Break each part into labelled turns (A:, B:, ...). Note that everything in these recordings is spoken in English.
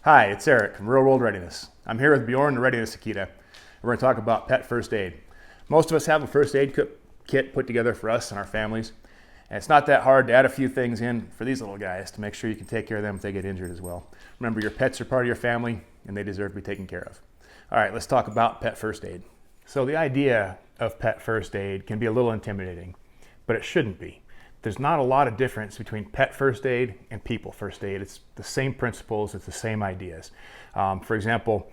A: Hi, it's Eric from Real World Readiness. I'm here with Bjorn and Readiness Akita. We're going to talk about pet first aid. Most of us have a first aid kit put together for us and our families. And it's not that hard to add a few things in for these little guys to make sure you can take care of them if they get injured as well. Remember, your pets are part of your family and they deserve to be taken care of. All right, let's talk about pet first aid. So the idea of pet first aid can be a little intimidating, but it shouldn't be. There's not a lot of difference between pet first aid and people first aid. It's the same principles, it's the same ideas. For example,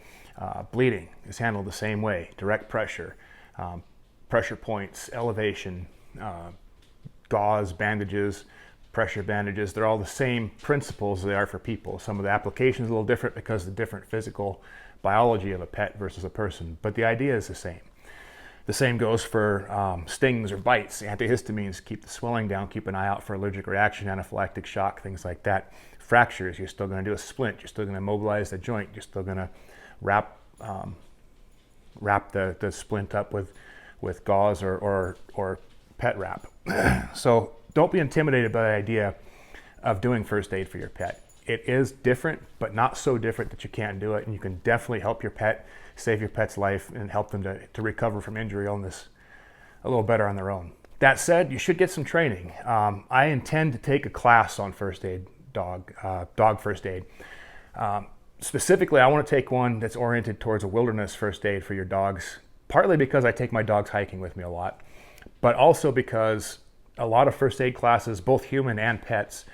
A: bleeding is handled the same way: direct pressure, pressure points, elevation, gauze, bandages, pressure bandages. They're all the same principles they are for people. Some of the applications are a little different because of the different physical biology of a pet versus a person, but the idea is the same. The same goes for stings or bites. Antihistamines keep the swelling down, keep an eye out for allergic reaction, anaphylactic shock, things like that. Fractures, you're still going to do a splint, you're still going to immobilize the joint, you're still going to wrap the splint up with gauze or pet wrap. So don't be intimidated by the idea of doing first aid for your pet. It is different, but not so different that you can't do it, and you can definitely help your pet, save your pet's life, and help them to recover from injury, illness a little better on their own. That said, you should get some training. I intend to take a class on first aid, dog first aid. Specifically, I want to take one that's oriented towards a wilderness first aid for your dogs, partly because I take my dogs hiking with me a lot, but also because a lot of first aid classes, both human and pets,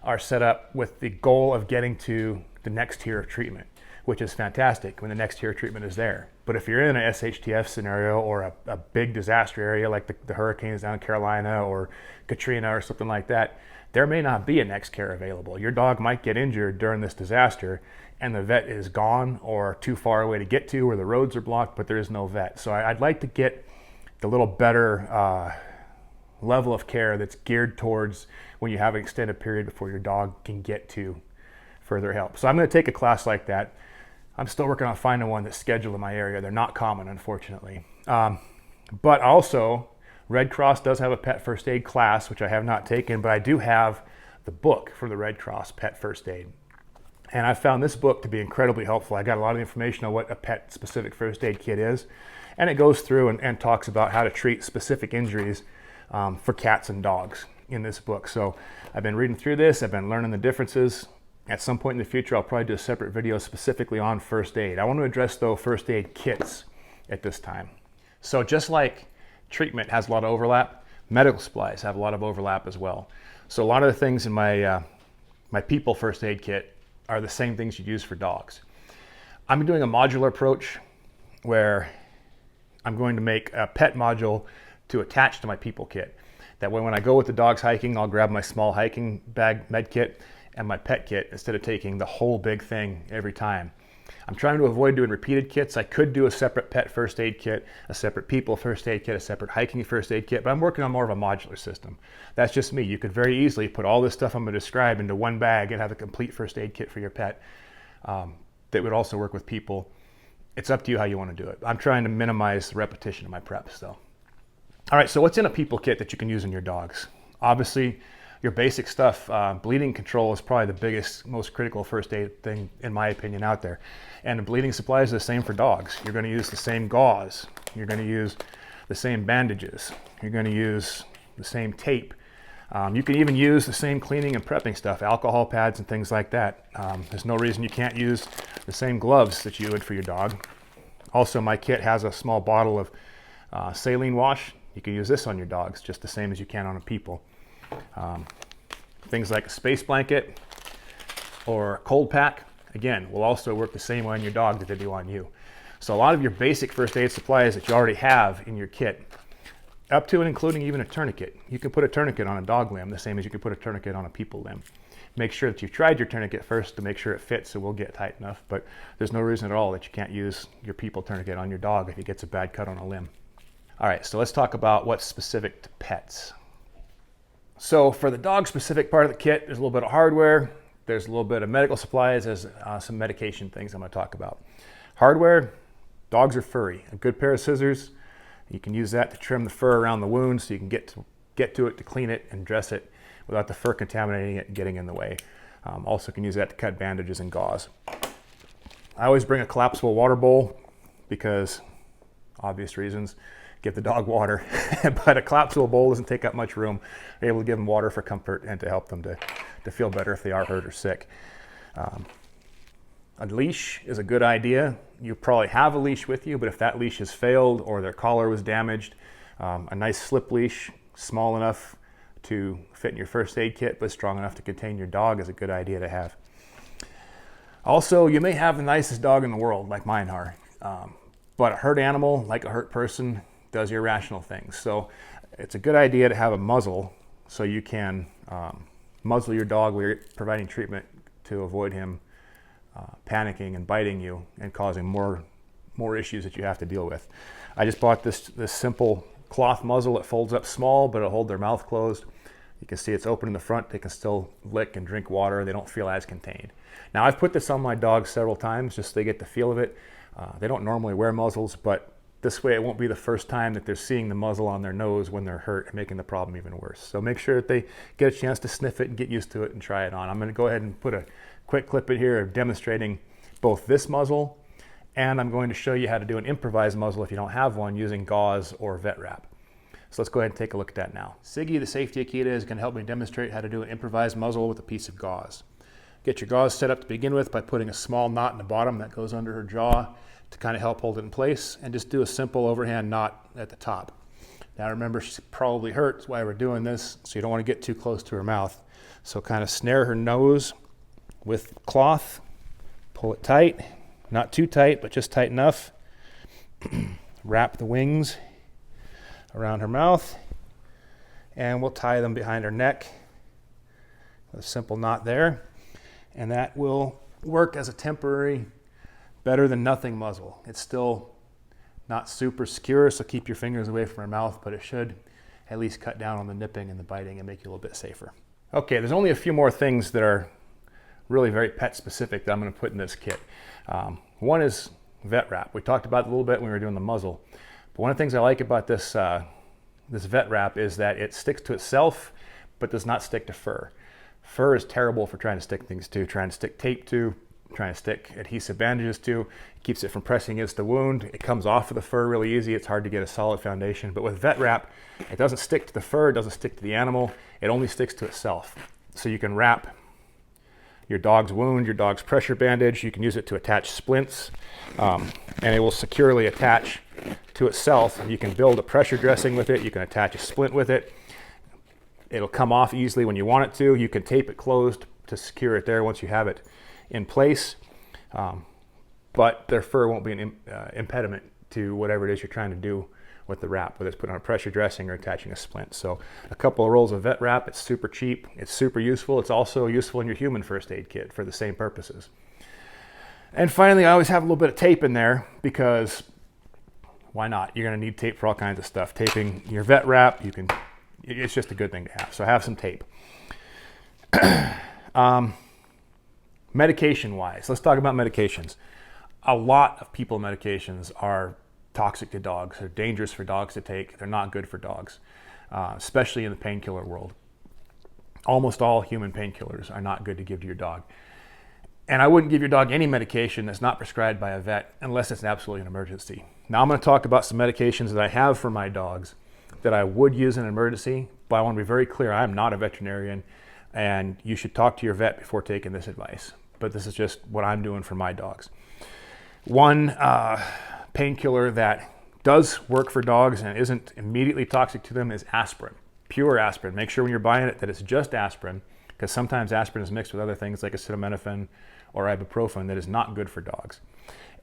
A: are set up with the goal of getting to the next tier of treatment, which is fantastic when the next tier of treatment is there. But if you're in an SHTF scenario or a big disaster area like the hurricanes down in Carolina or Katrina or something like that, there may not be a next care available. Your dog might get injured during this disaster and the vet is gone or too far away to get to, or the roads are blocked, but there is no vet. So I'd like to get the little better level of care that's geared towards when you have an extended period before your dog can get to further help. So I'm going to take a class like that. I'm still working on finding one that's scheduled in my area. They're not common, unfortunately. But also, Red Cross does have a pet first aid class, which I have not taken, but I do have the book for the Red Cross Pet First Aid. And I found this book to be incredibly helpful. I got a lot of information on what a pet specific first aid kit is, and it goes through and talks about how to treat specific injuries for cats and dogs in this book. So I've been reading through this, I've been learning the differences. At some point in the future, I'll probably do a separate video specifically on first aid. I want to address, though, first aid kits at this time. So just like treatment has a lot of overlap, medical supplies have a lot of overlap as well. So a lot of the things in my people first aid kit are the same things you'd use for dogs. I'm doing a modular approach where I'm going to make a pet module to attach to my people kit. That way when I go with the dogs hiking, I'll grab my small hiking bag med kit and my pet kit instead of taking the whole big thing every time. I'm trying to avoid doing repeated kits. I could do a separate pet first aid kit, a separate people first aid kit, a separate hiking first aid kit, but I'm working on more of a modular system. That's just me. You could very easily put all this stuff I'm going to describe into one bag and have a complete first aid kit for your pet that would also work with people. It's up to you how you want to do it. I'm trying to minimize the repetition of my preps though. All right, so what's in a people kit that you can use in your dogs? Obviously, your basic stuff. Bleeding control is probably the biggest, most critical first aid thing, in my opinion, out there. And the bleeding supplies are the same for dogs. You're going to use the same gauze. You're going to use the same bandages. You're going to use the same tape. You can even use the same cleaning and prepping stuff, alcohol pads and things like that. There's no reason you can't use the same gloves that you would for your dog. Also, my kit has a small bottle of saline wash. You can use this on your dogs just the same as you can on a people. Things like a space blanket or a cold pack, again, will also work the same way on your dog that they do on you. So a lot of your basic first aid supplies that you already have in your kit, up to and including even a tourniquet. You can put a tourniquet on a dog limb the same as you can put a tourniquet on a people limb. Make sure that you've tried your tourniquet first to make sure it fits, so we'll get tight enough, but there's no reason at all that you can't use your people tourniquet on your dog if he gets a bad cut on a limb. All right, so let's talk about what's specific to pets. So for the dog specific part of the kit, there's a little bit of hardware, there's a little bit of medical supplies, there's some medication things I'm going to talk about. Hardware, dogs are furry. A good pair of scissors, you can use that to trim the fur around the wound so you can get to it to clean it and dress it without the fur contaminating it and getting in the way. Also can use that to cut bandages and gauze. I always bring a collapsible water bowl because obvious reasons, give the dog water, but a collapsible bowl doesn't take up much room. You're able to give them water for comfort and to help them to feel better if they are hurt or sick. A leash is a good idea. You probably have a leash with you, but if that leash has failed or their collar was damaged, a nice slip leash, small enough to fit in your first aid kit, but strong enough to contain your dog, is a good idea to have. Also, you may have the nicest dog in the world, like mine are, but a hurt animal, like a hurt person, does irrational things. So it's a good idea to have a muzzle so you can muzzle your dog while you're providing treatment to avoid him panicking and biting you and causing more issues that you have to deal with. I just bought this simple cloth muzzle. It folds up small, but it'll hold their mouth closed. You can see it's open in the front. They can still lick and drink water. They don't feel as contained. Now, I've put this on my dogs several times just so they get the feel of it. They don't normally wear muzzles, but this way it won't be the first time that they're seeing the muzzle on their nose when they're hurt and making the problem even worse. So make sure that they get a chance to sniff it and get used to it and try it on. I'm going to go ahead and put a quick clip in here of demonstrating both this muzzle, and I'm going to show you how to do an improvised muzzle if you don't have one using gauze or vet wrap. So let's go ahead and take a look at that now. Siggy, the safety Akita, is going to help me demonstrate how to do an improvised muzzle with a piece of gauze. Get your gauze set up to begin with by putting a small knot in the bottom that goes under her jaw to kind of help hold it in place, and just do a simple overhand knot at the top. Now remember, she's probably hurt, that's why we're doing this, so you don't want to get too close to her mouth. So kind of snare her nose with cloth, pull it tight, not too tight, but just tight enough. Wrap the wings around her mouth, and we'll tie them behind her neck with a simple knot there, and that will work as a temporary better than nothing muzzle. It's still not super secure, so keep your fingers away from her mouth, but it should at least cut down on the nipping and the biting and make you a little bit safer. Okay, there's only a few more things that are really very pet specific that I'm going to put in this kit. One is vet wrap. We talked about it a little bit when we were doing the muzzle, but one of the things I like about this this vet wrap is that it sticks to itself but does not stick to fur. Fur is terrible for trying to stick things to, trying to stick tape to, trying to stick adhesive bandages to. It keeps it from pressing against the wound. It comes off of the fur really easy. It's hard to get a solid foundation. But with vet wrap, it doesn't stick to the fur, it doesn't stick to the animal, it only sticks to itself. So you can wrap your dog's wound, your dog's pressure bandage, you can use it to attach splints, and it will securely attach to itself. You can build a pressure dressing with it, you can attach a splint with it. It'll come off easily when you want it to. You can tape it closed to secure it there once you have it in place, but their fur won't be an impediment to whatever it is you're trying to do with the wrap, whether it's put on a pressure dressing or attaching a splint. So a couple of rolls of vet wrap, it's super cheap, it's super useful. It's also useful in your human first aid kit for the same purposes. And finally, I always have a little bit of tape in there because why not? You're going to need tape for all kinds of stuff. Taping your vet wrap, it's just a good thing to have. So have some tape. Medication-wise, let's talk about medications. A lot of people medications are toxic to dogs. They're dangerous for dogs to take. They're not good for dogs, especially in the painkiller world. Almost all human painkillers are not good to give to your dog. And I wouldn't give your dog any medication that's not prescribed by a vet unless it's absolutely an emergency. Now I'm going to talk about some medications that I have for my dogs that I would use in an emergency, but I want to be very clear, I'm not a veterinarian, and you should talk to your vet before taking this advice. But this is just what I'm doing for my dogs. One painkiller that does work for dogs and isn't immediately toxic to them is aspirin, pure aspirin. Make sure when you're buying it that it's just aspirin, because sometimes aspirin is mixed with other things like acetaminophen or ibuprofen that is not good for dogs.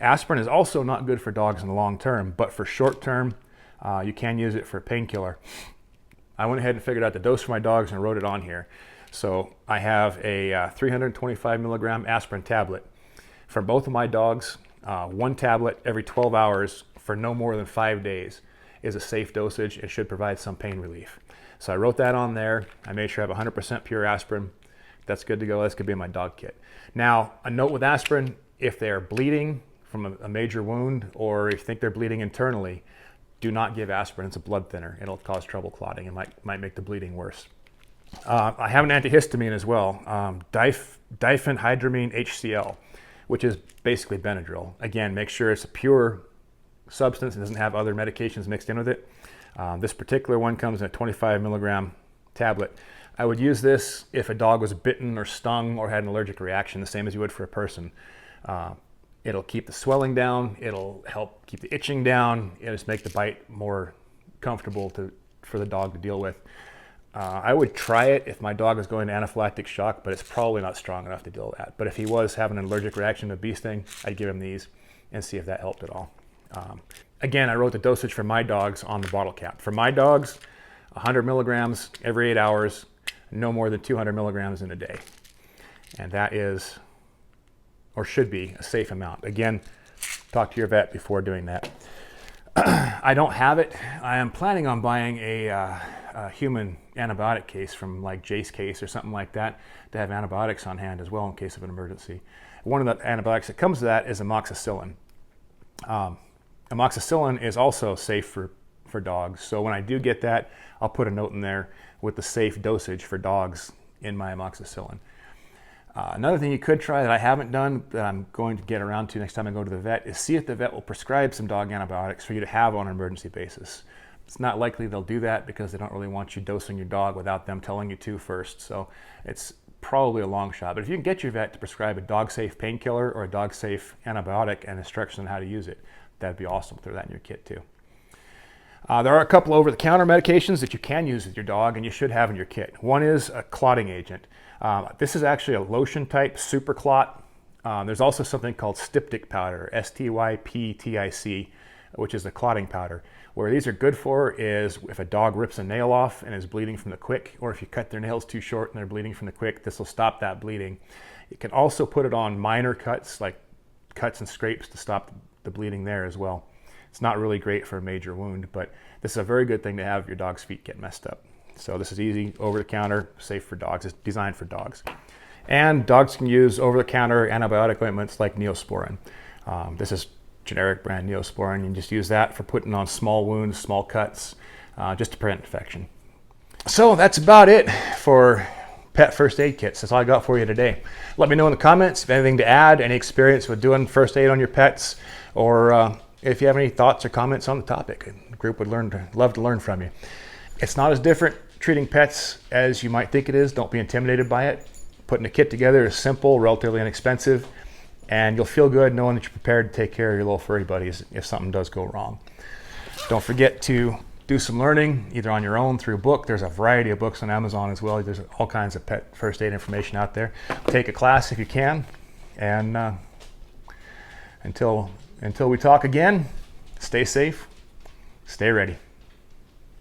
A: Aspirin is also not good for dogs in the long term, but for short term, you can use it for a painkiller. I went ahead and figured out the dose for my dogs and wrote it on here. So I have a 325 milligram aspirin tablet. For both of my dogs, one tablet every 12 hours for no more than 5 days is a safe dosage and should provide some pain relief. So I wrote that on there. I made sure I have 100% pure aspirin. That's good to go. That's going to be in my dog kit. Now, a note with aspirin, if they're bleeding from a major wound or if you think they're bleeding internally, do not give aspirin. It's a blood thinner. It'll cause trouble clotting. It might make the bleeding worse. I have an antihistamine as well, diphenhydramine HCl, which is basically Benadryl. Again, make sure it's a pure substance and doesn't have other medications mixed in with it. This particular one comes in a 25 milligram tablet. I would use this if a dog was bitten or stung or had an allergic reaction, the same as you would for a person. It'll keep the swelling down, it'll help keep the itching down, it'll just make the bite more comfortable for the dog to deal with. I would try it if my dog is going to anaphylactic shock, but it's probably not strong enough to deal with that. But if he was having an allergic reaction to a bee sting, I'd give him these and see if that helped at all. Again, I wrote the dosage for my dogs on the bottle cap. For my dogs, 100 milligrams every 8 hours, no more than 200 milligrams in a day. And that is, or should be, a safe amount. Again, talk to your vet before doing that. I don't have it. I am planning on buying a human antibiotic case from like Jace Case or something like that to have antibiotics on hand as well in case of an emergency. One of the antibiotics that comes to that is amoxicillin. Amoxicillin is also safe for dogs. So when I do get that, I'll put a note in there with the safe dosage for dogs in my amoxicillin. Another thing you could try that I haven't done, that I'm going to get around to next time I go to the vet, is see if the vet will prescribe some dog antibiotics for you to have on an emergency basis. It's not likely they'll do that because they don't really want you dosing your dog without them telling you to first. So it's probably a long shot. But if you can get your vet to prescribe a dog-safe painkiller or a dog-safe antibiotic and instructions on how to use it, that'd be awesome. Throw that in your kit too. There are a couple over-the-counter medications that you can use with your dog and you should have in your kit. One is a clotting agent. This is actually a lotion type super clot. There's also something called styptic powder, S-T-Y-P-T-I-C, which is a clotting powder. Where these are good for is if a dog rips a nail off and is bleeding from the quick, or if you cut their nails too short and they're bleeding from the quick, this will stop that bleeding. You can also put it on minor cuts, like cuts and scrapes, to stop the bleeding there as well. It's not really great for a major wound, but this is a very good thing to have if your dog's feet get messed up. So this is easy, over-the-counter, safe for dogs. It's designed for dogs. And dogs can use over-the-counter antibiotic ointments like Neosporin. This is generic brand Neosporin. You can just use that for putting on small wounds, small cuts, just to prevent infection. So that's about it for pet first aid kits. That's all I got for you today. Let me know in the comments if you have anything to add, any experience with doing first aid on your pets, or if you have any thoughts or comments on the topic. The group would love to learn from you. It's not as different treating pets as you might think it is. Don't be intimidated by it. Putting a kit together is simple, relatively inexpensive, and you'll feel good knowing that you're prepared to take care of your little furry buddies if something does go wrong. Don't forget to do some learning, either on your own through a book. There's a variety of books on Amazon as well. There's all kinds of pet first aid information out there. Take a class if you can, and until we talk again, stay safe, stay ready.